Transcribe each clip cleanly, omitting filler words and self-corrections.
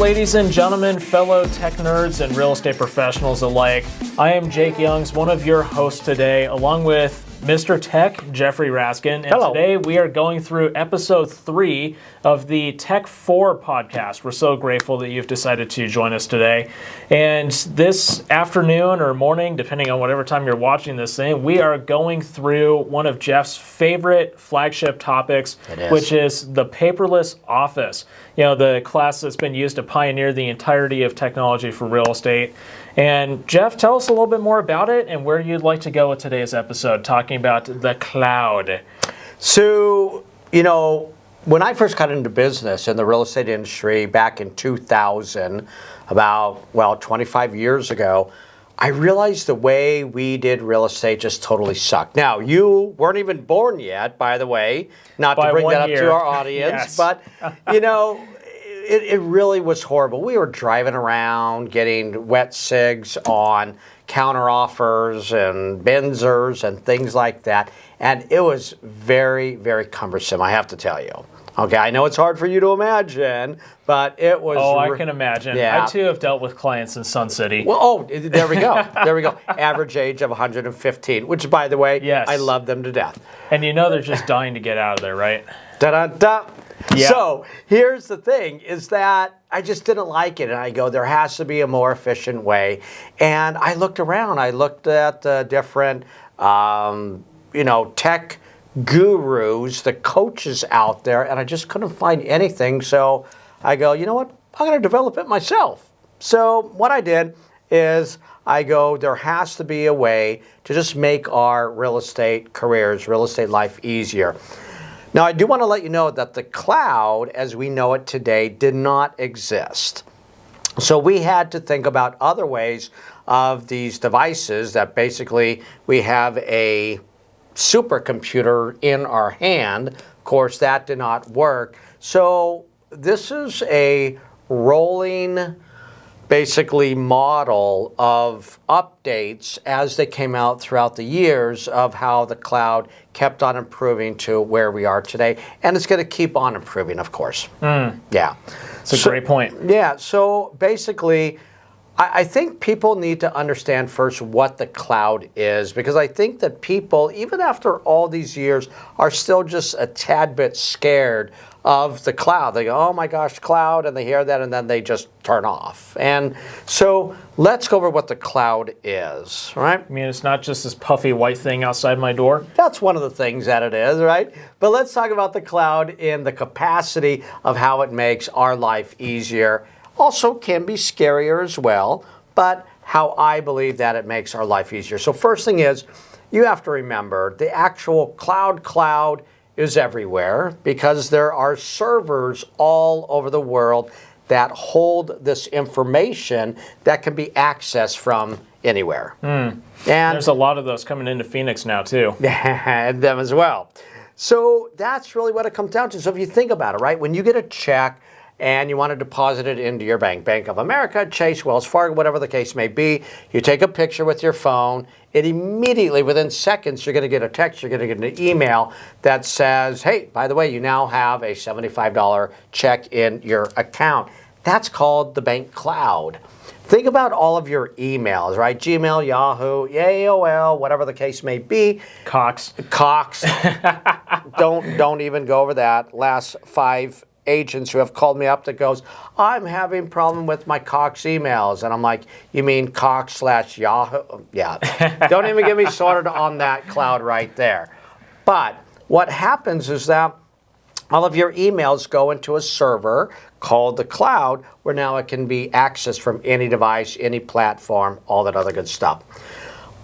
ladies and gentlemen, fellow tech nerds and real estate professionals alike. I am Jake Youngs, one of your hosts today, along with Mr. Tech, Jeffrey Raskin. And Hello. Today we are going through episode 3 of the Tech 4 podcast. We're so grateful that you've decided to join us today. And this afternoon or morning, depending on whatever time you're watching this thing, we are going through one of Jeff's favorite flagship topics, which is the paperless office. You know, the class that's been used to pioneer the entirety of technology for real estate. And Jeff, tell us a little bit more about it and where you'd like to go with today's episode, talking about the cloud. So, you know, when I first got into business in the real estate industry back in 2000, about, 25 years ago, I realized the way we did real estate just totally sucked. Now, you weren't even born yet, by the way, not to bring that up to our audience, Yes. but, you know, it really was horrible. We were driving around getting wet cigs on counter offers and Benzers and things like that. And it was very, very cumbersome, I have to tell you. Okay, I know it's hard for you to imagine, but it was... Oh, I can imagine. Yeah. I, too, have dealt with clients in Sun City. Well, there we go. There we go. Average age of 115, which, by the way, Yes. I love them to death. And you know they're just dying to get out of there, right? Da-da-da. Yeah. So here's the thing, is that I just didn't like it. And I go, there has to be a more efficient way. And I looked around. I looked at the different, tech gurus, the coaches out there, and I just couldn't find anything. So I go, you know what? I'm going to develop it myself. So what I did is I go, there has to be a way to just make our real estate careers, real estate life easier. Now, I do want to let you know that the cloud, as we know it today, did not exist. So we had to think about other ways of these devices that basically we have a supercomputer in our hand. Of course, that did not work. So this is a rolling, basically, model of updates as they came out throughout the years of how the cloud kept on improving to where we are today. And it's going to keep on improving, of course. Yeah. It's a great point. Yeah. So basically, I think people need to understand first what the cloud is, because I think that people, even after all these years, are still just a tad bit scared of the cloud. They go, oh my gosh, cloud, and they hear that and then they just turn off. And so let's go over what the cloud is, right? I mean, it's not just this puffy white thing outside my door. That's one of the things that it is, right? But let's talk about the cloud in the capacity of how it makes our life easier. Also can be scarier as well, but how I believe that it makes our life easier. So first thing is, you have to remember the actual cloud is everywhere, because there are servers all over the world that hold this information that can be accessed from anywhere. And There's a lot of those coming into Phoenix now, too. and them as well. So that's really what it comes down to. So if you think about it, right, when you get a check and you want to deposit it into your bank, Bank of America, Chase, Wells Fargo, whatever the case may be, you take a picture with your phone, it immediately, within seconds, you're going to get a text, you're going to get an email that says, hey, by the way, you now have a $75 check in your account. That's called the bank cloud. Think about all of your emails, right? Gmail, Yahoo, AOL, whatever the case may be. Cox. Don't even go over that. Last 5 agents who have called me up that goes, I'm having a problem with my Cox emails. And I'm like, you mean Cox/Yahoo? Yeah. Don't even get me started on that cloud right there. But what happens is that all of your emails go into a server called the cloud, where now it can be accessed from any device, any platform, all that other good stuff.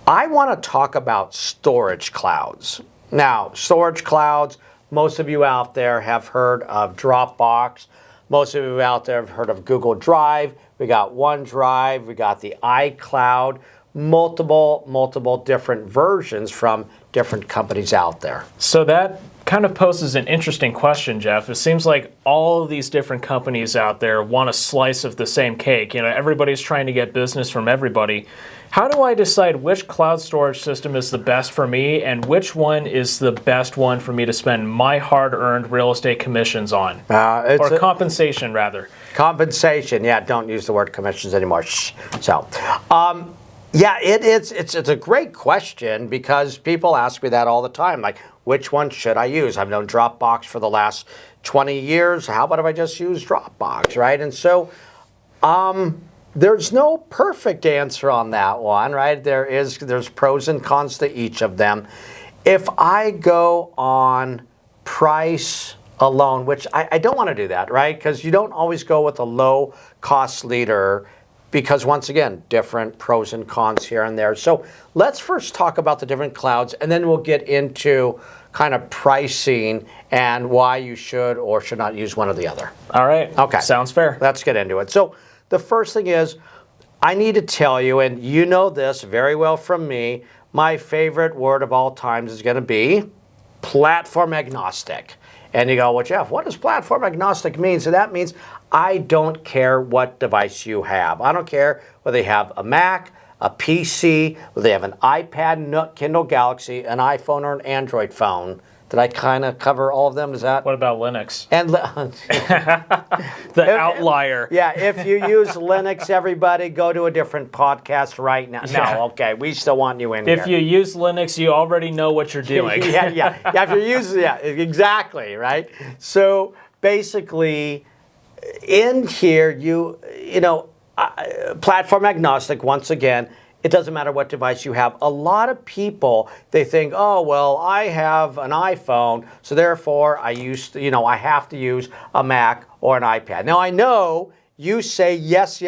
I want to talk about storage clouds. Now, storage clouds, most of you out there have heard of Dropbox. Most of you out there have heard of Google Drive. We got OneDrive. We got the iCloud. Multiple different versions from different companies out there. So that kind of poses an interesting question, Jeff. It seems like all of these different companies out there want a slice of the same cake. You know, everybody's trying to get business from everybody. How do I decide which cloud storage system is the best for me and which one is the best one for me to spend my hard-earned real estate commissions on? Or compensation, rather. Compensation, yeah, don't use the word commissions anymore. Shh. So, yeah, it's a great question because people ask me that all the time. Like, which one should I use? I've known Dropbox for the last 20 years. How about if I just use Dropbox, right? And so, there's no perfect answer on that one, right? There's pros and cons to each of them. If I go on price alone, which I don't want to do that, right? Because you don't always go with a low cost leader because once again, different pros and cons here and there. So let's first talk about the different clouds and then we'll get into kind of pricing and why you should or should not use one or the other. All right. Okay. Sounds fair. Let's get into it. So the first thing is, I need to tell you, and you know this very well from me, my favorite word of all times is going to be platform agnostic. And you go, well, Jeff, what does platform agnostic mean? So that means I don't care what device you have. I don't care whether you have a Mac, a PC, whether they have an iPad, Kindle Galaxy, an iPhone, or an Android phone. Did I kind of cover all of them? Is that? What about Linux? And the outlier. Yeah, if you use Linux, everybody go to a different podcast right now. Yeah. No, okay, we still want you in here. If you use Linux, you already know what you're doing. yeah. If you're using, yeah, exactly, right? So basically, in here, you know, platform agnostic. Once again, it doesn't matter what device you have. A lot of people, they think, oh, well, I have an iPhone, so therefore I have to use a Mac or an iPad. Now, I know you say yes,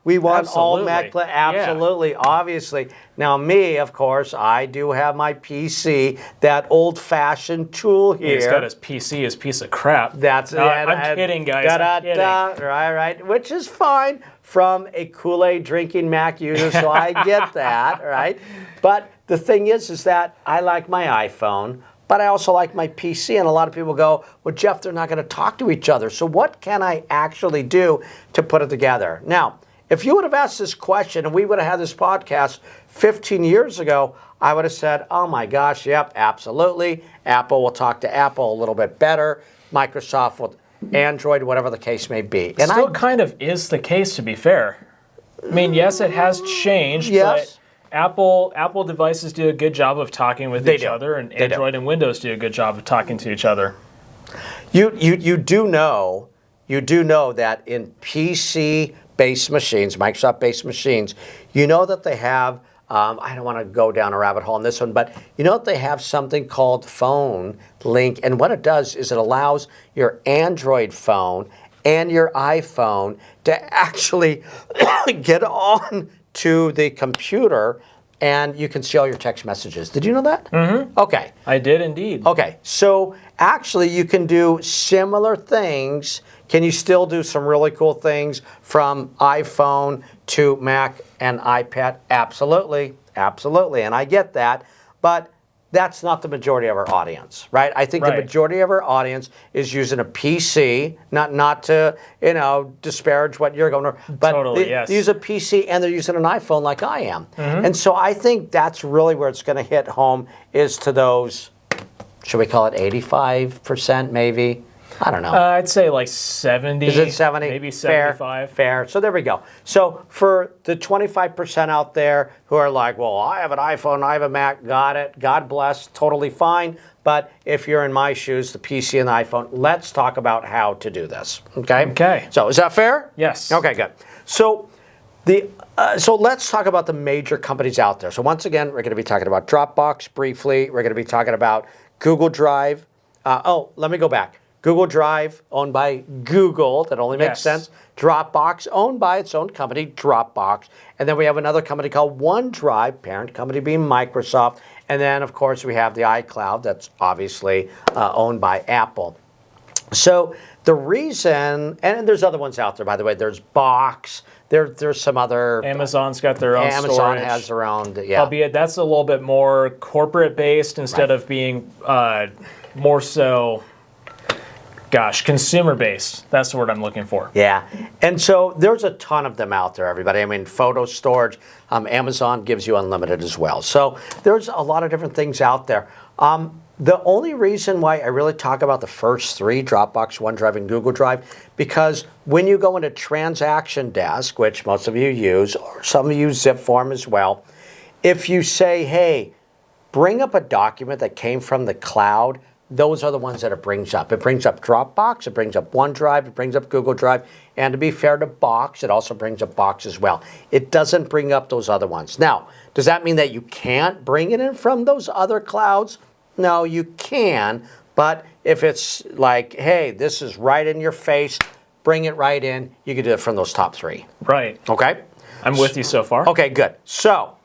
we want all Mac. Absolutely, obviously. Now, me, of course, I do have my PC, that old-fashioned tool here. He's got his PC, his piece of crap. That's I'm kidding, guys. I'm kidding. Right, which is fine from a Kool-Aid drinking Mac user, so I get that, right? But the thing is that I like my iPhone, but I also like my PC, and a lot of people go, well, Jeff, they're not going to talk to each other, so what can I actually do to put it together? Now, if you would have asked this question and we would have had this podcast 15 years ago, I would have said, oh my gosh, yep, absolutely. Apple will talk to Apple a little bit better. Microsoft will Android, whatever the case may be. And still kind of is the case, to be fair. I mean, yes, it has changed, but Apple devices do a good job of talking with each other, and Android and Windows do a good job of talking to each other. You do know that in PC-based machines, Microsoft-based machines, you know that they have, I don't want to go down a rabbit hole on this one, but you know that they have something called Phone Link, and what it does is it allows your Android phone and your iPhone to actually get on to the computer, and you can see all your text messages. Did you know that? Mm-hmm. Okay. I did indeed. Okay, so actually you can do similar things. Can you still do some really cool things from iPhone to Mac and iPad? Absolutely, and I get that, but that's not the majority of our audience, right? I think the majority of our audience is using a PC, not to disparage what you're going to, but they use a PC and they're using an iPhone like I am. Mm-hmm. And so I think that's really where it's going to hit home, is to those, should we call it 85% maybe? I don't know. I'd say like 70. Is it 70? Maybe 75. Fair. So there we go. So for the 25% out there who are like, well, I have an iPhone, I have a Mac, got it, God bless, totally fine. But if you're in my shoes, the PC and the iPhone, let's talk about how to do this. Okay? Okay. So is that fair? Yes. Okay, good. So so let's talk about the major companies out there. So once again, we're going to be talking about Dropbox briefly. We're going to be talking about Google Drive. Let me go back. Google Drive, owned by Google, that only makes sense. Dropbox, owned by its own company, Dropbox. And then we have another company called OneDrive, parent company being Microsoft. And then, of course, we have the iCloud, that's obviously owned by Apple. So the reason, and there's other ones out there, by the way. There's Box. There's some other. Amazon's got their own Amazon storage. has their own, Albeit that's a little bit more corporate based instead of being more so gosh, consumer-based. That's the word I'm looking for. Yeah, and so there's a ton of them out there, everybody. I mean, photo storage, Amazon gives you unlimited as well. So there's a lot of different things out there. The only reason why I really talk about the first three, Dropbox, OneDrive, and Google Drive, because when you go into Transaction Desk, which most of you use, or some of you use Zip Form as well, if you say, hey, bring up a document that came from the cloud, those are the ones that it brings up. It brings up Dropbox, it brings up OneDrive, it brings up Google Drive, and to be fair to Box, it also brings up Box as well. It doesn't bring up those other ones. Now, does that mean that you can't bring it in from those other clouds? No, you can, but if it's like, hey, this is right in your face, bring it right in, you can do it from those top three. Right. Okay? I'm with you so far. Okay, good. So,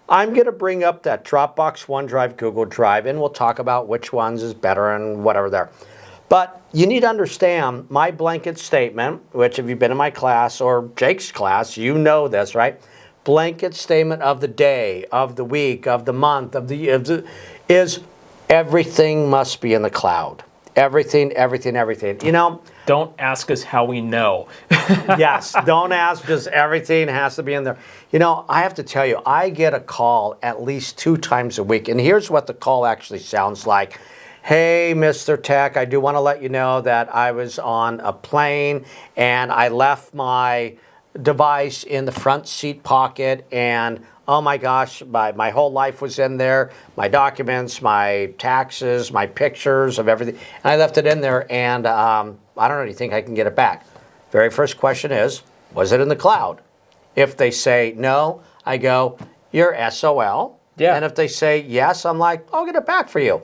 I'm going to bring up that Dropbox, OneDrive, Google Drive, and we'll talk about which ones is better and whatever there. But you need to understand my blanket statement, which if you've been in my class or Jake's class, you know this, right? Blanket statement of the day, of the week, of the month, is everything must be in the cloud. Everything, everything, everything. You know? Don't ask us how we know. Yes, don't ask, just everything has to be in there. You know, I have to tell you, I get a call at least 2 times a week, and here's what the call actually sounds like. Hey, Mr. Tech, I do want to let you know that I was on a plane and I left my device in the front seat pocket, and oh my gosh, my whole life was in there, my documents, my taxes, my pictures of everything, and I left it in there, and I don't know, do you think I can get it back? Very first question is, was it in the cloud? If they say no, I go, you're SOL. Yeah. And if they say yes, I'm like, I'll get it back for you.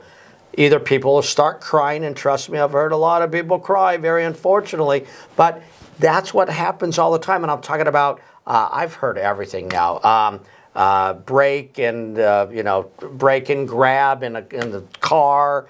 Either people will start crying, and trust me, I've heard a lot of people cry, very unfortunately, but that's what happens all the time. And I'm talking about, I've heard everything now. Break and grab in the car,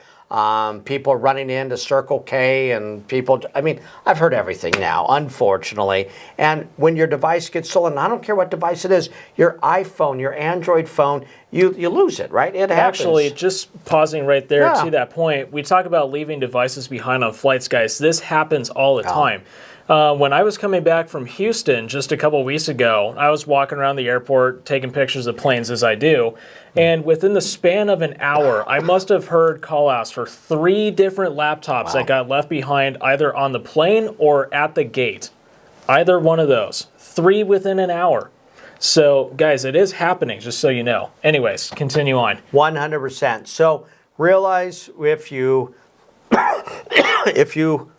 people running into Circle K, and people, I mean, I've heard everything now, unfortunately. And when your device gets stolen, I don't care what device it is, your iPhone, your Android phone, you lose it, right? It happens. Actually, just pausing right there to that point, we talk about leaving devices behind on flights, guys. This happens all the time. When I was coming back from Houston just a couple weeks ago, I was walking around the airport taking pictures of planes as I do, and within the span of an hour, I must have heard call-outs for 3 different laptops that got left behind either on the plane or at the gate. Either one of those. 3 within an hour. So, guys, it is happening, just so you know. Anyways, continue on. 100%. So, realize if you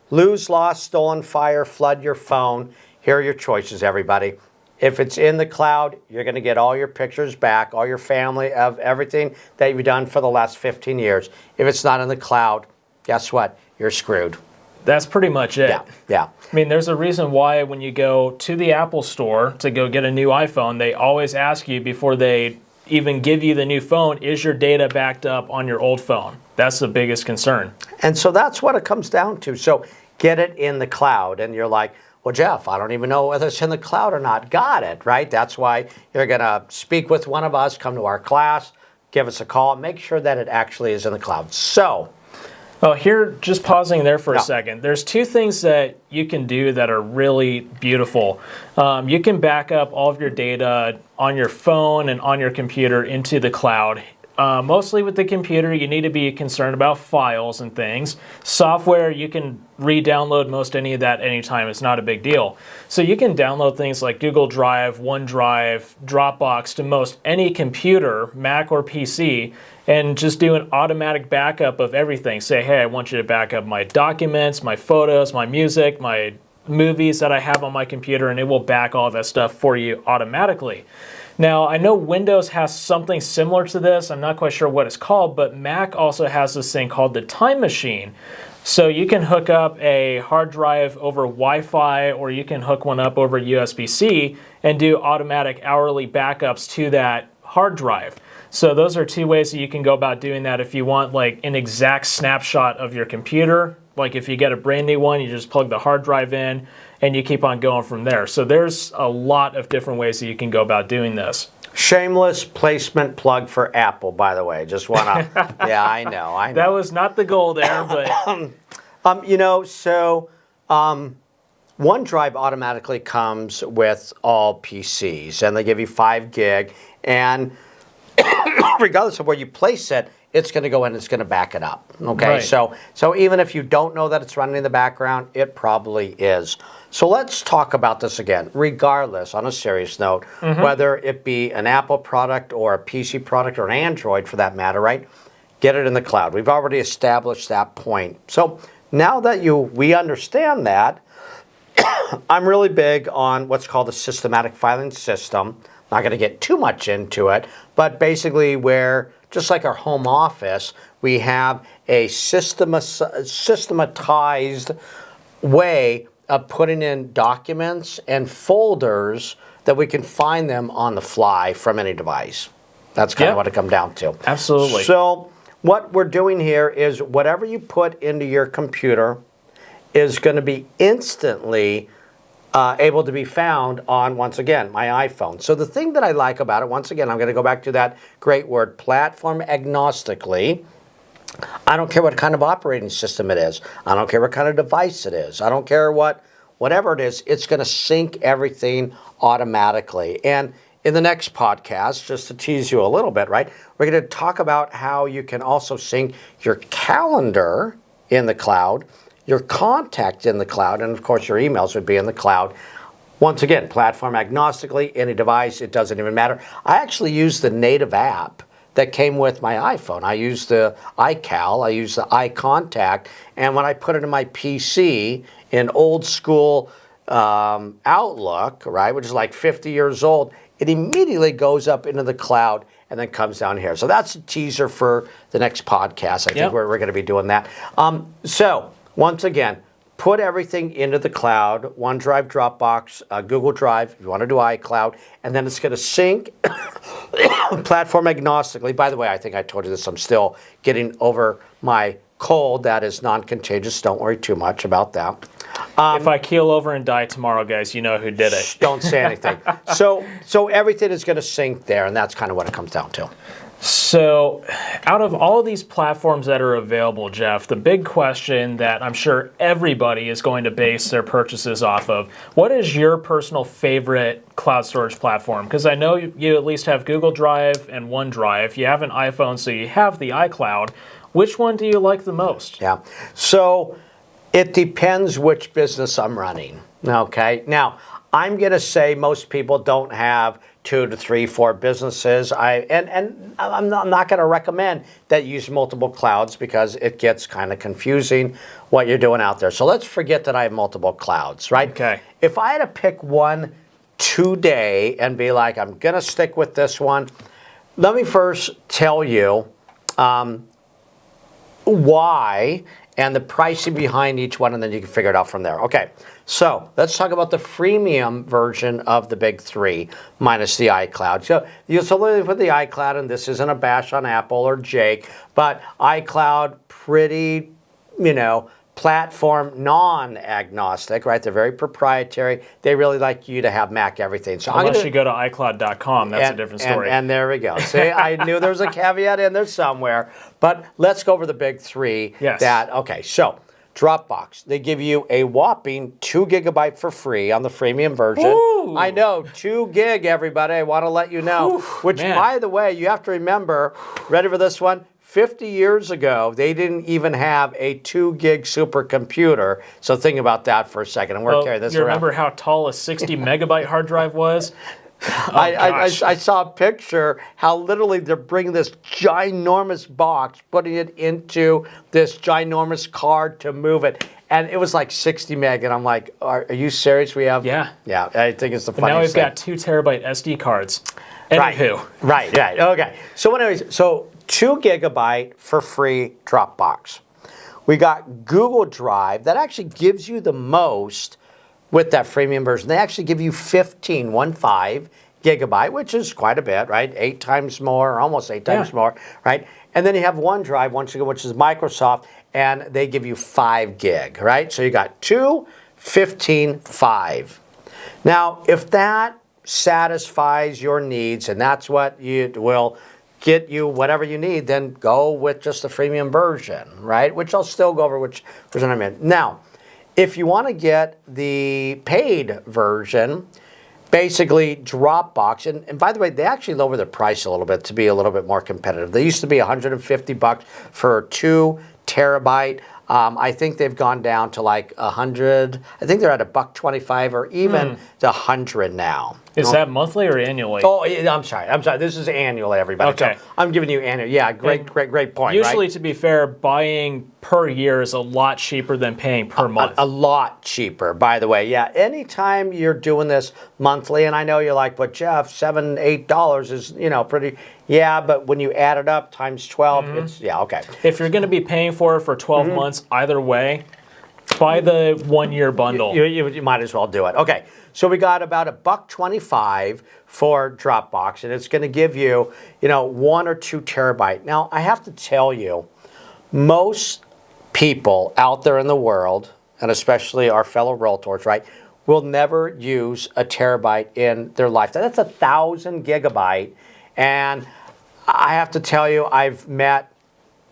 lose, lost, stolen, fire, flood your phone, here are your choices, everybody. If it's in the cloud, you're going to get all your pictures back, all your family, of everything that you've done for the last 15 years. If it's not in the cloud, guess what? You're screwed. That's pretty much it. Yeah. I mean, there's a reason why when you go to the Apple store to go get a new iPhone, they always ask you before they even give you the new phone, is your data backed up on your old phone? That's the biggest concern. And so that's what it comes down to. So get it in the cloud. And you're like, well, Jeff, I don't even know whether it's in the cloud or not. Got it, right? That's why you're going to speak with one of us, come to our class, give us a call, make sure that it actually is in the cloud. So, well, here, just pausing there for a second, there's 2 things that you can do that are really beautiful. You can back up all of your data on your phone and on your computer into the cloud. Mostly with the computer, you need to be concerned about files and things. Software, you can re-download most any of that anytime. It's not a big deal. So you can download things like Google Drive, OneDrive, Dropbox to most any computer, Mac or PC, and just do an automatic backup of everything. Say, hey, I want you to back up my documents, my photos, my music, my movies that I have on my computer, and it will back all that stuff for you automatically. Now, I know Windows has something similar to this. I'm not quite sure what it's called, but Mac also has this thing called the Time Machine. So you can hook up a hard drive over Wi-Fi, or you can hook one up over USB-C and do automatic hourly backups to that hard drive. So those are 2 ways that you can go about doing that if you want like an exact snapshot of your computer. Like if you get a brand new one, you just plug the hard drive in and you keep on going from there. So there's a lot of different ways that you can go about doing this. Shameless placement plug for Apple, by the way. Just want to, yeah, I know. That was not the goal there, but... OneDrive automatically comes with all PCs, and they give you 5 gig, and regardless of where you place it, it's going to go in, it's going to back it up. Okay, Right. so even if you don't know that it's running in the background, it probably is. So let's talk about this again. Regardless, on a serious note, whether it be an Apple product or a PC product or an Android for that matter, right? Get it in the cloud. We've already established that point. So now that we understand that, I'm really big on what's called the systematic filing system. Not going to get too much into it, but basically where, just like our home office, we have a systematized way of putting in documents and folders that we can find them on the fly from any device. That's kind of what it comes down to. Absolutely. So what we're doing here is whatever you put into your computer is going to be instantly able to be found on, once again, my iPhone. So the thing that I like about it, once again, I'm going to go back to that great word, platform agnostically. I don't care what kind of operating system it is. I don't care what kind of device it is. I don't care whatever it is, it's going to sync everything automatically. And in the next podcast, just to tease you a little bit, right, we're going to talk about how you can also sync your calendar in the cloud, your contact in the cloud, and of course your emails would be in the cloud. Once again, platform agnostically, any device, it doesn't even matter. I actually use the native app that came with my iPhone. I use the iCal, I use the iContact, and when I put it in my PC in old school Outlook, right, which is like 50 years old, it immediately goes up into the cloud and then comes down here. So that's a teaser for the next podcast. I think we're going to be doing that. So once again, put everything into the cloud, OneDrive, Dropbox, Google Drive, if you want to do iCloud, and then it's going to sync platform agnostically. By the way, I think I told you this, I'm still getting over my cold that is non-contagious. Don't worry too much about that. If I keel over and die tomorrow, guys, you know who did it. Don't say anything. So everything is going to sync there, and that's kind of what it comes down to. So, out of all of these platforms that are available, Jeff, the big question that I'm sure everybody is going to base their purchases off of, what is your personal favorite cloud storage platform? Because I know you at least have Google Drive and OneDrive. You have an iPhone, so you have the iCloud. Which one do you like the most? Yeah. So, it depends which business I'm running. Okay. Now, I'm going to say most people don't have 2 to 3, 4 businesses. And I'm not going to recommend that you use multiple clouds because it gets kind of confusing what you're doing out there. So let's forget that I have multiple clouds, right? Okay. If I had to pick one today and be like, I'm going to stick with this one, let me first tell you why and the pricing behind each one, and then you can figure it out from there. Okay, so let's talk about the freemium version of the big three minus the iCloud. So you'll solely put the iCloud, and this isn't a bash on Apple or Jake, but iCloud, pretty, platform non-agnostic, right? They're very proprietary. They really like you to have Mac everything. So unless you go to iCloud.com, that's a different story. And there we go. See, I knew there was a caveat in there somewhere. But let's go over the big three. Yes. Okay, so Dropbox, they give you a whopping 2 gigabyte for free on the freemium version. Ooh. I know, 2 gig, everybody. I want to let you know. Which, man. by the way, you have to remember, ready for this one? 50 years ago, they didn't even have a 2 gig supercomputer. So think about that for a second. And we're carrying this you around. remember how tall a 60 megabyte hard drive was? I saw a picture how literally they're bringing this ginormous box, putting it into this ginormous card to move it. And it was like 60 meg. And I'm like, are you serious? We have? Yeah. Yeah, I think it's the But funniest now we've thing. got 2 terabyte SD cards. Right. Anywho. Right. Okay. So anyways, 2 gigabyte for free Dropbox. We got Google Drive. That actually gives you the most with that freemium version. They actually give you 15 gigabyte, which is quite a bit, right? 8 times more, almost 8 times more, right? And then you have OneDrive, which is Microsoft, and they give you 5 gig, right? So you got 2, 15, 5. Now, if that satisfies your needs, and that's what you will get you whatever you need, then go with just the freemium version, right? Which I'll still go over which version I'm in. Now, if you want to get the paid version, basically Dropbox, and by the way, they actually lower the price a little bit to be a little bit more competitive. They used to be $150 for 2 terabyte. I think they've gone down to like 100. I think they're at $125 or even to 100 now. Is that monthly or annually? Oh, I'm sorry. This is annual, everybody. Okay. So I'm giving you annual. Yeah, great point. Usually, right? to be fair, buying per year is a lot cheaper than paying per month. A lot cheaper, by the way. Yeah, anytime you're doing this monthly, and I know you're like, but Jeff, $7, $8 is pretty. Yeah, but when you add it up times 12, it's okay. If you're going to be paying for it for 12 months, either way, buy the 1-year bundle. You might as well do it. Okay, so we got about $125 for Dropbox, and it's going to give you 1 or 2 terabyte. Now, I have to tell you, most people out there in the world, and especially our fellow realtors, right, will never use a terabyte in their lifetime. That's 1,000 gigabyte, and I have to tell you, I've met,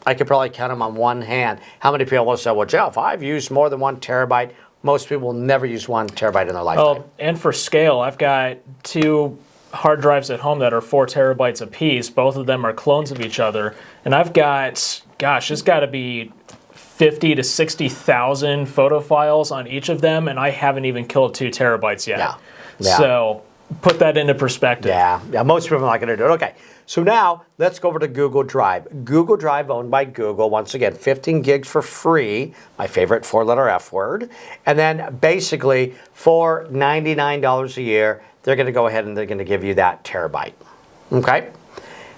I could probably count them on one hand, how many people will say, well, Jeff, I've used more than 1 terabyte. Most people will never use 1 terabyte in their lifetime. Oh, and for scale, I've got 2 hard drives at home that are 4 terabytes apiece. Both of them are clones of each other. And I've got, gosh, it's got to be 50 to 60,000 photo files on each of them, and I haven't even killed 2 terabytes yet. Yeah. So put that into perspective. Yeah, most people are not going to do it. Okay, so now let's go over to Google Drive. Google Drive, owned by Google. Once again, 15 gigs for free, my favorite 4-letter F word. And then basically for $99 a year, they're going to go ahead and they're going to give you that terabyte. Okay?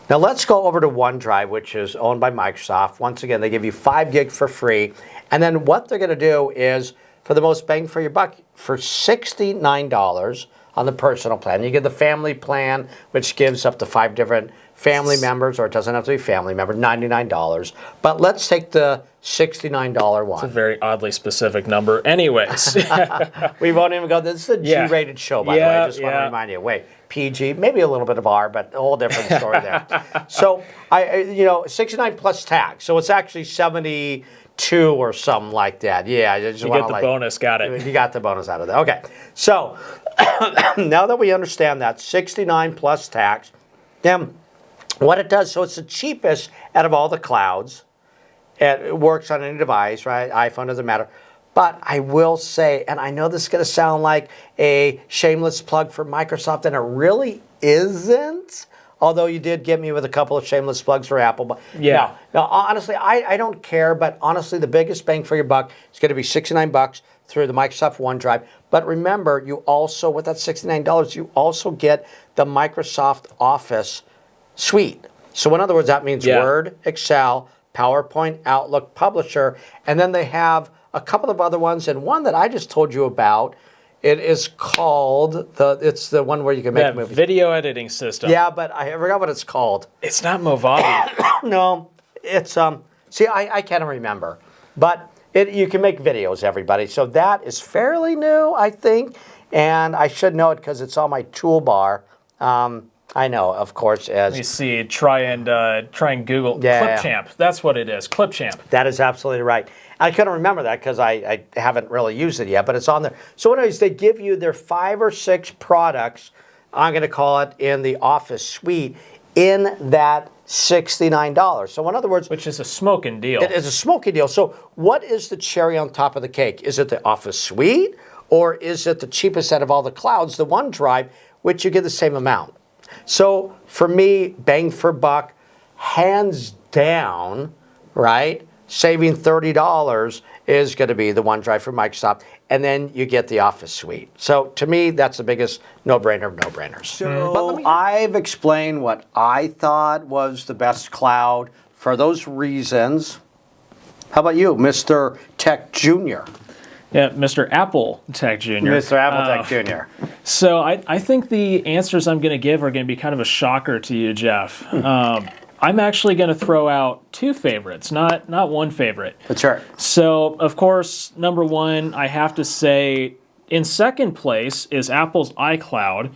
Now let's go over to OneDrive, which is owned by Microsoft. Once again, they give you 5 gigs for free. And then what they're going to do is, for the most bang for your buck, for $69 on the personal plan. You get the family plan, which gives up to 5 different family members, or it doesn't have to be family member, $99. But let's take the $69 one. It's a very oddly specific number. Anyways. We won't even go, this is a G-rated show, by the way. I just want to remind you. Wait, PG, maybe a little bit of R, but a whole different story there. So, 69 plus tax. So it's actually 72 or something like that. Yeah. You get the bonus, got it. You got the bonus out of that. Okay. So, now that we understand that, 69 plus tax, then what it does, so it's the cheapest out of all the clouds. It works on any device, right? iPhone, doesn't matter. But I will say, and I know this is going to sound like a shameless plug for Microsoft, and it really isn't, although you did get me with a couple of shameless plugs for Apple. But yeah. No, honestly, I don't care, but honestly, the biggest bang for your buck is going to be $69 through the Microsoft OneDrive. But remember, you also, with that $69, you also get the Microsoft Office suite. So in other words, that means Word, Excel, PowerPoint, Outlook, Publisher, and then they have a couple of other ones, and one that I just told you about. It is called it's the one where you can make movies. Video editing system. Yeah, but I forgot what it's called. It's not Movavi. No, it's see, I can't remember, but you can make videos, everybody. So that is fairly new, I think, and I should know it because it's on my toolbar. I know, of course, as... Let me see, try and Google. Clipchamp, that's what it is, Clipchamp. That is absolutely right. I couldn't remember that because I haven't really used it yet, but it's on there. So anyways, they give you their 5 or 6 products, I'm going to call it, in the Office suite, in that $69. So in other words... Which is a smoking deal. It is a smoking deal. So what is the cherry on top of the cake? Is it the Office suite, or is it the cheapest out of all the clouds, the OneDrive, which you get the same amount? So for me, bang for buck, hands down, right? Saving $30 is going to be the OneDrive from Microsoft, and then you get the Office suite. So to me, that's the biggest no-brainer of no-brainers. So I've explained what I thought was the best cloud for those reasons. How about you, Mr. Tech Jr.? Yeah, Mr. Apple Tech Jr. Mr. Apple Tech Jr. So I think the answers I'm going to give are going to be kind of a shocker to you, Jeff. I'm actually going to throw out 2 favorites, not one favorite. That's right. So, of course, number 1, I have to say, in second place is Apple's iCloud,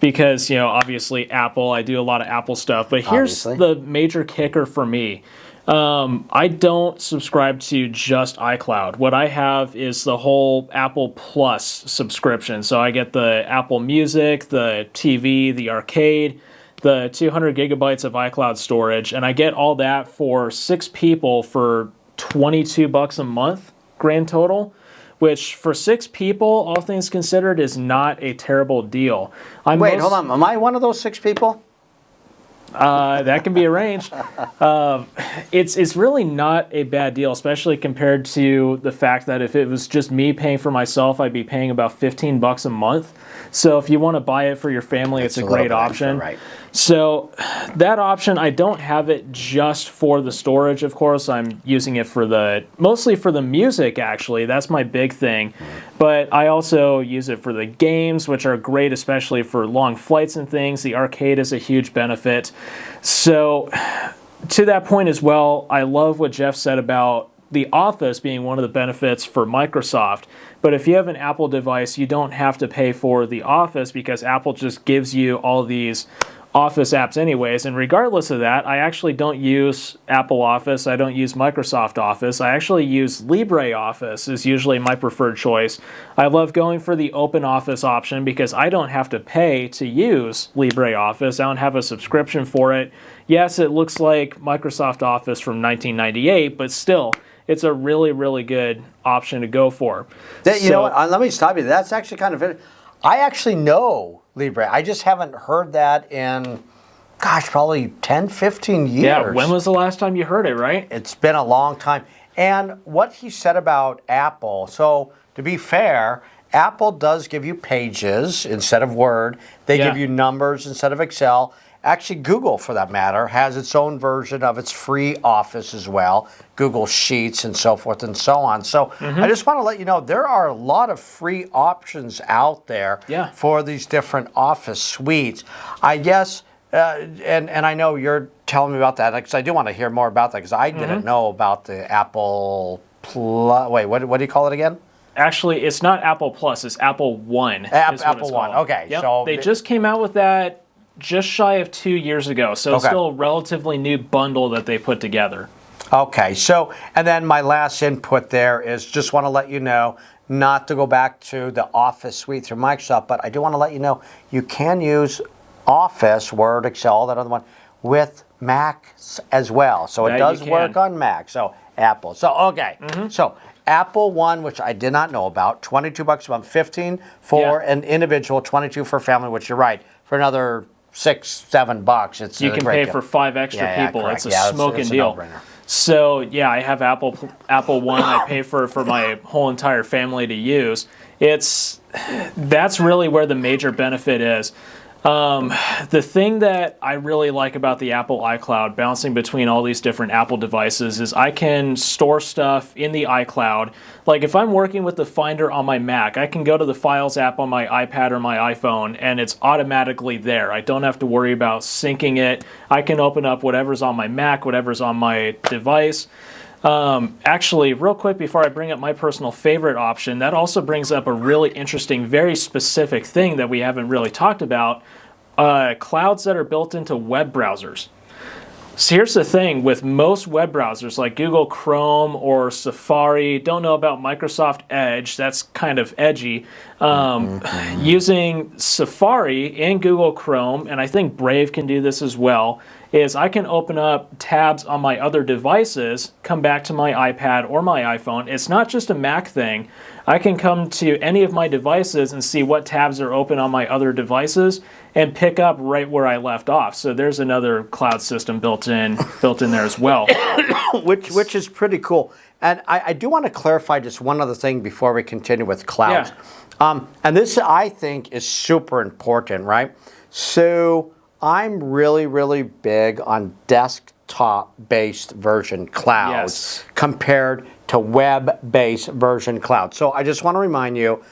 because, obviously Apple, I do a lot of Apple stuff. But here's Obviously. the major kicker for me. I don't subscribe to just iCloud. What I have is the whole Apple Plus subscription. So I get the Apple Music, the TV, the arcade, the 200 gigabytes of iCloud storage, and I get all that for 6 people for $22 a month, grand total, which for 6 people, all things considered, is not a terrible deal. Wait, hold on. Am I one of those 6 people? That can be arranged. It's really not a bad deal, especially compared to the fact that if it was just me paying for myself, I'd be paying about $15 a month. So if you want to buy it for your family, it's a great option. Right. So that option, I don't have it just for the storage, of course. I'm using it for mostly for the music, actually. That's my big thing. But I also use it for the games, which are great, especially for long flights and things. The arcade is a huge benefit. So to that point as well, I love what Jeff said about the Office being one of the benefits for Microsoft. But if you have an Apple device, you don't have to pay for the Office because Apple just gives you all these Office apps anyways. And regardless of that, I actually don't use Apple Office. I don't use Microsoft Office. I actually use LibreOffice is usually my preferred choice. I love going for the Open Office option because I don't have to pay to use LibreOffice. I don't have a subscription for it. Yes, it looks like Microsoft Office from 1998, but still, it's a really, really good option to go for. You know what? Let me stop you. That's actually kind of... I actually know Libre. I just haven't heard that in, probably 10, 15 years. Yeah, when was the last time you heard it, right? It's been a long time. And what he said about Apple, so to be fair, Apple does give you pages instead of Word. They give you numbers instead of Excel. Actually, Google, for that matter, has its own version of its free Office as well, Google Sheets and so forth and so on. So I just want to let you know there are a lot of free options out there for these different Office suites. I guess, and I know you're telling me about that, because I do want to hear more about that, because I didn't know about the Apple Plus. Wait, what do you call it again? Actually, it's not Apple Plus, it's Apple One. Apple One, okay. Yep. So they just came out with that just shy of 2 years ago, so it's still a relatively new bundle that they put together. Okay, so, and then my last input there is just want to let you know not to go back to the Office suite through Microsoft, but I do want to let you know you can use Office, Word, Excel, that other one, with Macs as well. So it does work on Mac, so Apple. So, okay, so Apple One, which I did not know about, $22 a month, $15 for an individual, $22 for a family, which you're right, for another $6, $7. It's you can pay for 5 extra people. It's a smoking deal. So yeah, I have Apple One. I pay for my whole entire family to use. That's really where the major benefit is. The thing that I really like about the Apple iCloud, bouncing between all these different Apple devices, is I can store stuff in the iCloud. Like if I'm working with the Finder on my Mac, I can go to the Files app on my iPad or my iPhone, and it's automatically there. I don't have to worry about syncing it. I can open up whatever's on my Mac, whatever's on my device. Actually, real quick before I bring up my personal favorite option, that also brings up a really interesting, very specific thing that we haven't really talked about, clouds that are built into web browsers. So here's the thing, with most web browsers like Google Chrome or Safari, don't know about Microsoft Edge, that's kind of edgy, using Safari and Google Chrome, and I think Brave can do this as well, is I can open up tabs on my other devices, come back to my iPad or my iPhone. It's not just a Mac thing. I can come to any of my devices and see what tabs are open on my other devices and pick up right where I left off. So there's another cloud system built in there as well. which is pretty cool. And I do want to clarify just one other thing before we continue with clouds. And this, I think, is super important, right? So I'm really, really big on desktop-based version clouds compared to web-based version clouds. So I just want to remind you,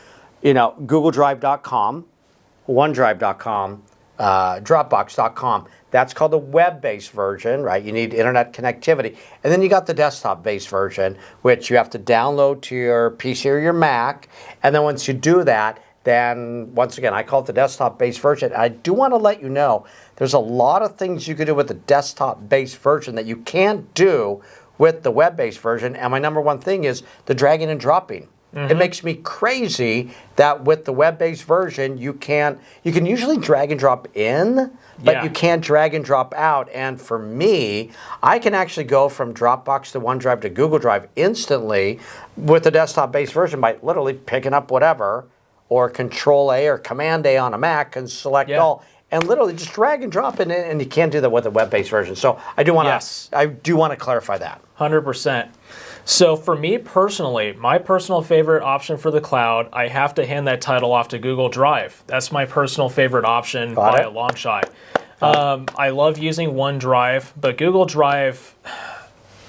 GoogleDrive.com, OneDrive.com, Dropbox.com. That's called the web-based version, right? You need internet connectivity. And then you got the desktop-based version, which you have to download to your PC or your Mac. And then once you do that, then once again, I call it the desktop-based version. I do want to let you know there's a lot of things you can do with the desktop-based version that you can't do with the web-based version. And my number one thing is the dragging and dropping. It makes me crazy that with the web-based version, you can usually drag and drop in, but you can't drag and drop out. And for me, I can actually go from Dropbox to OneDrive to Google Drive instantly with the desktop-based version by literally picking up whatever, or Control-A or Command-A on a Mac and select all, and literally just drag and drop it in, and you can't do that with the web-based version. So I do want to clarify that. 100%. So for me personally, my personal favorite option for the cloud, I have to hand that title off to Google Drive. That's my personal favorite option by a long shot. I love using OneDrive, but Google Drive,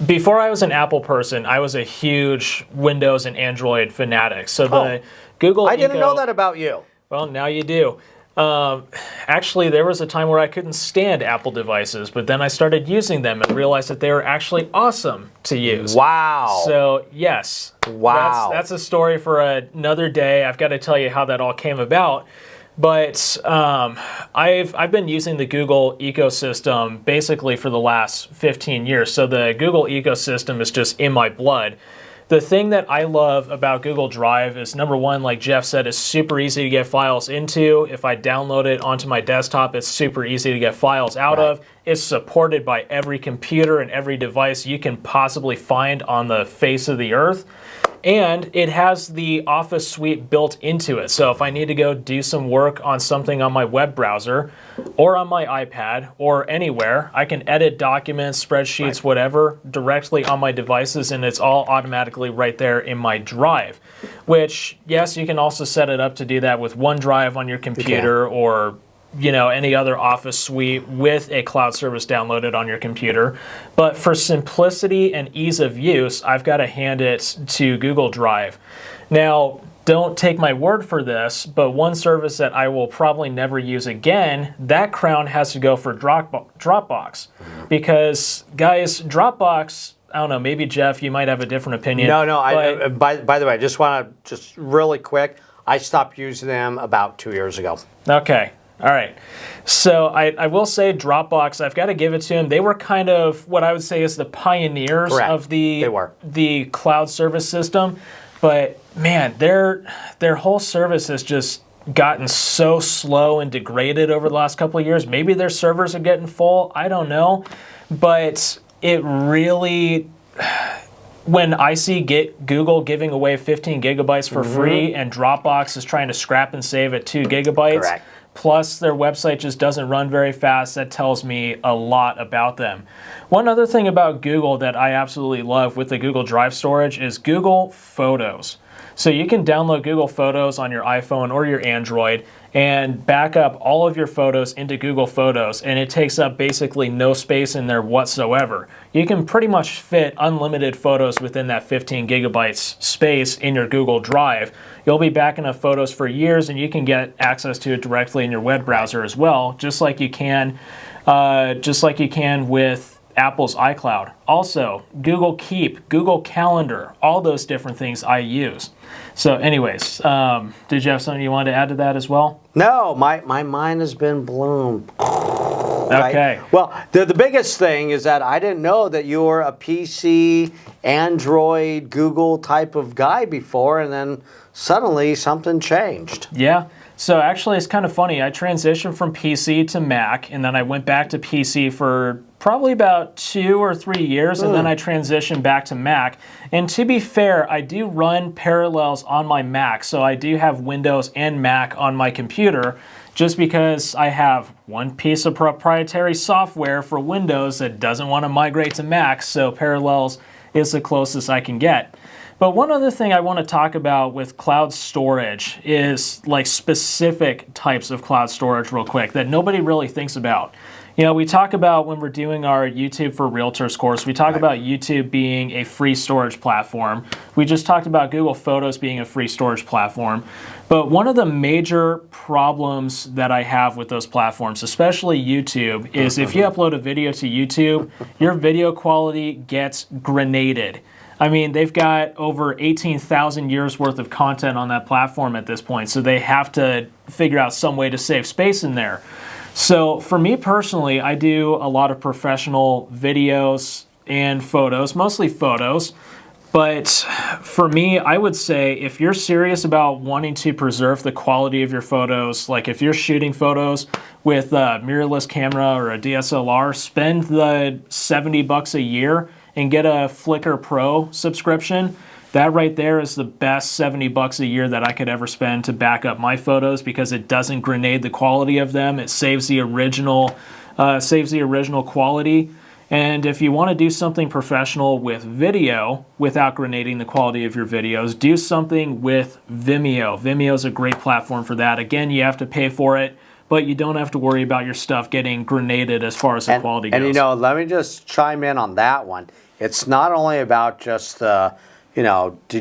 before I was an Apple person, I was a huge Windows and Android fanatic. So the Google I didn't know that about you. Well, now you do. Actually, there was a time where I couldn't stand Apple devices, but then I started using them and realized that they were actually awesome to use. Wow. So, yes. Wow. That's a story for another day. I've got to tell you how that all came about. But I've been using the Google ecosystem basically for the last 15 years. So the Google ecosystem is just in my blood. The thing that I love about Google Drive is, number one, like Jeff said, it's super easy to get files into. If I download it onto my desktop, it's super easy to get files out of. It's supported by every computer and every device you can possibly find on the face of the earth. And it has the Office suite built into it. So if I need to go do some work on something on my web browser or on my iPad or anywhere, I can edit documents, spreadsheets, whatever, directly on my devices, and it's all automatically right there in my Drive. Which, yes, you can also set it up to do that with OneDrive on your computer or any other Office suite with a cloud service downloaded on your computer. But for simplicity and ease of use, I've got to hand it to Google Drive. Now, don't take my word for this, but one service that I will probably never use again, that crown has to go for Dropbox. Because, guys, Dropbox, I don't know, maybe Jeff, you might have a different opinion. No, by the way, I just want to, really quick, I stopped using them about 2 years ago. Okay. All right. So I will say Dropbox, I've got to give it to them. They were kind of what I would say is the pioneers of the cloud service system. But man, their whole service has just gotten so slow and degraded over the last couple of years. Maybe their servers are getting full. I don't know. But it really, when I see Google giving away 15 gigabytes for free and Dropbox is trying to scrap and save at 2 gigabytes, plus their website just doesn't run very fast, that tells me a lot about them. One other thing about Google that I absolutely love with the Google Drive storage is Google Photos. So you can download Google Photos on your iPhone or your Android and back up all of your photos into Google Photos, and it takes up basically no space in there whatsoever. You can pretty much fit unlimited photos within that 15 gigabytes space in your Google Drive. You'll be backing up photos for years, and you can get access to it directly in your web browser as well, just like you can with Apple's iCloud. Also, Google Keep, Google Calendar, all those different things I use. So anyways, did you have something you wanted to add to that as well? No, my mind has been blown. Okay. Well, the biggest thing is that I didn't know that you were a PC, Android, Google type of guy before, and then suddenly something changed. Yeah. So actually, it's kind of funny. I transitioned from PC to Mac, and then I went back to PC for probably about 2 or 3 years, and then I transitioned back to Mac. And to be fair, I do run Parallels on my Mac, so I do have Windows and Mac on my computer, just because I have one piece of proprietary software for Windows that doesn't want to migrate to Mac, so Parallels is the closest I can get. But one other thing I want to talk about with cloud storage is like specific types of cloud storage real quick that nobody really thinks about. We talk about when we're doing our YouTube for Realtors course, we talk about YouTube being a free storage platform. We just talked about Google Photos being a free storage platform. But one of the major problems that I have with those platforms, especially YouTube, is if you upload a video to YouTube, your video quality gets grenaded. I mean, they've got over 18,000 years worth of content on that platform at this point, so they have to figure out some way to save space in there. So for me personally, I do a lot of professional videos and photos, mostly photos. But for me, I would say if you're serious about wanting to preserve the quality of your photos, like if you're shooting photos with a mirrorless camera or a DSLR, spend the $70 a year and get a Flickr Pro subscription. That right there is the best $70 a year that I could ever spend to back up my photos, because it doesn't grenade the quality of them. It saves the original quality. And if you want to do something professional with video without grenading the quality of your videos, do something with Vimeo. Vimeo is a great platform for that. Again, you have to pay for it, but you don't have to worry about your stuff getting grenaded as far as the quality goes. And you know, let me just chime in on that one. It's not only about just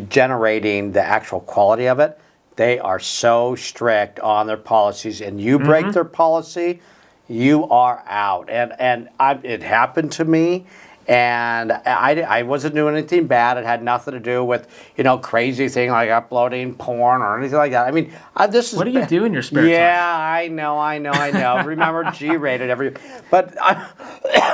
generating the actual quality of it. They are so strict on their policies, and you break their policy, you are out. And it happened to me, and I wasn't doing anything bad. It had nothing to do with crazy thing like uploading porn or anything like that. I mean, this is what do you do in your spare time? Yeah, I know. Remember, G-rated but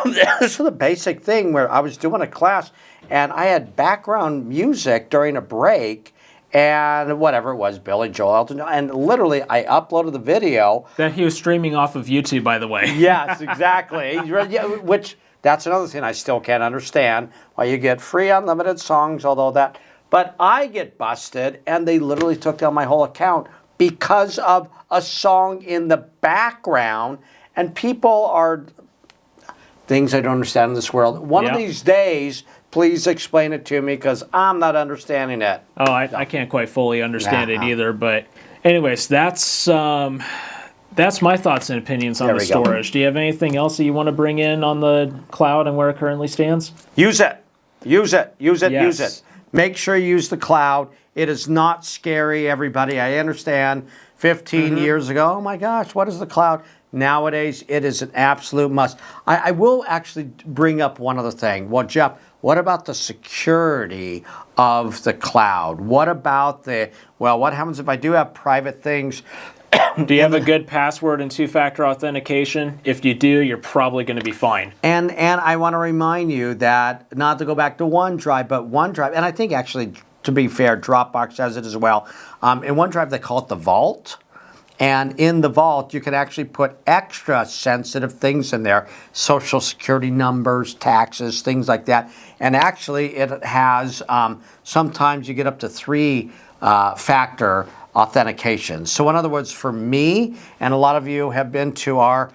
this is a basic thing where I was doing a class, and I had background music during a break. And whatever it was, Billy Joel, Elton John, and literally I uploaded the video. That he was streaming off of YouTube, by the way. Yes, exactly. Which, that's another thing I still can't understand, why you get free unlimited songs, but I get busted, and they literally took down my whole account because of a song in the background, and people are, things I don't understand in this world. One of these days, please explain it to me, because I'm not understanding it. Oh, I can't quite fully understand it either. But anyways, that's my thoughts and opinions on the storage. Do you have anything else that you want to bring in on the cloud and where it currently stands? Use it. Use it. Make sure you use the cloud. It is not scary, everybody. I understand 15 years ago, oh my gosh, what is the cloud? Nowadays, it is an absolute must. I will actually bring up one other thing. Well, Jeff, what about the security of the cloud? What about what happens if I do have private things? Do you have a good password and two-factor authentication? If you do, you're probably going to be fine. And I want to remind you that, not to go back to OneDrive, but OneDrive, and I think actually, to be fair, Dropbox has it as well. In OneDrive, they call it the Vault. And in the Vault, you can actually put extra sensitive things in there, social security numbers, taxes, things like that. And actually, it has, sometimes you get up to 3-factor authentication. So in other words, for me, and a lot of you have been to our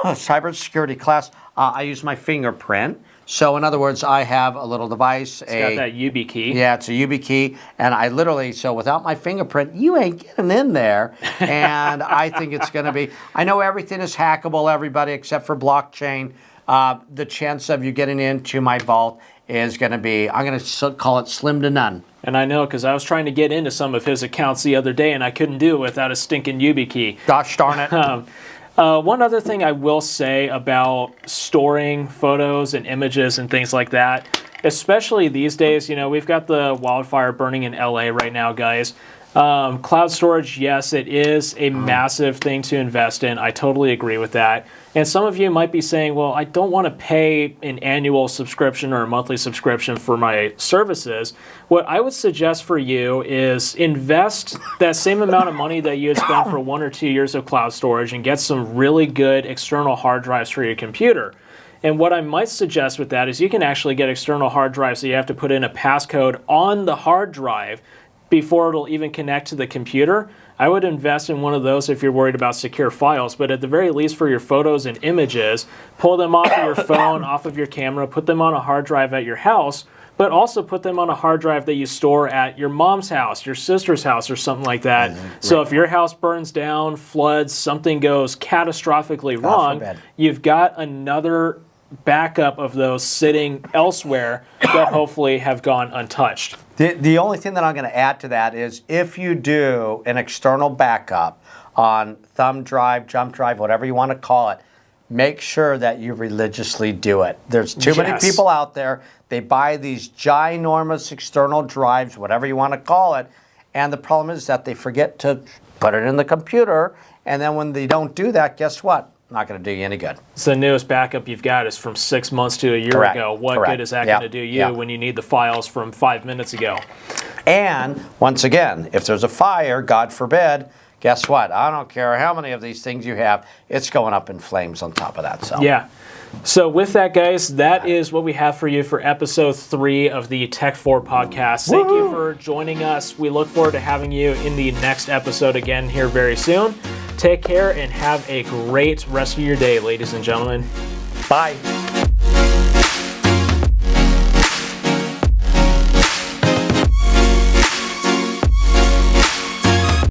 cybersecurity class, I use my fingerprint. So in other words, I have a little device. It's got that YubiKey. Yeah, it's a YubiKey. And I literally, so without my fingerprint, you ain't getting in there. And I think it's going to be, I know everything is hackable, everybody, except for blockchain. The chance of you getting into my vault is going to be, I'm going to call it slim to none. And I know, because I was trying to get into some of his accounts the other day, and I couldn't do it without a stinking YubiKey. Gosh darn it. One other thing I will say about storing photos and images and things like that, especially these days, we've got the wildfire burning in LA right now, guys. Cloud storage, yes, it is a massive thing to invest in. I totally agree with that. And some of you might be saying, well, I don't want to pay an annual subscription or a monthly subscription for my services. What I would suggest for you is invest that same amount of money that you had spent for 1 or 2 years of cloud storage and get some really good external hard drives for your computer. And what I might suggest with that is you can actually get external hard drives, so you have to put in a passcode on the hard drive before it'll even connect to the computer. I would invest in one of those if you're worried about secure files, but at the very least for your photos and images, pull them off of your phone, off of your camera, put them on a hard drive at your house, but also put them on a hard drive that you store at your mom's house, your sister's house, or something like that. So if your house burns down, floods, something goes catastrophically wrong, you've got another backup of those sitting elsewhere that hopefully have gone untouched. The only thing that I'm going to add to that is if you do an external backup on thumb drive, jump drive, whatever you want to call it, make sure that you religiously do it. There's too many Yes. people out there. They buy these ginormous external drives, whatever you want to call it, and the problem is that they forget to put it in the computer, and then when they don't do that, guess what? Not going to do you any good. So the newest backup you've got is from 6 months to a year Correct. ago. What Correct. good is that Yeah. going to do you Yeah. when you need the files from 5 minutes ago? And once again, if there's a fire, God forbid, guess what? I don't care how many of these things you have, it's going up in flames on top of that. So Yeah. So with that, guys, that is what we have for you for episode 3 of the Tech 4 podcast. Thank you for joining us. We look forward to having you in the next episode again here very soon. Take care and have a great rest of your day, ladies and gentlemen. bye.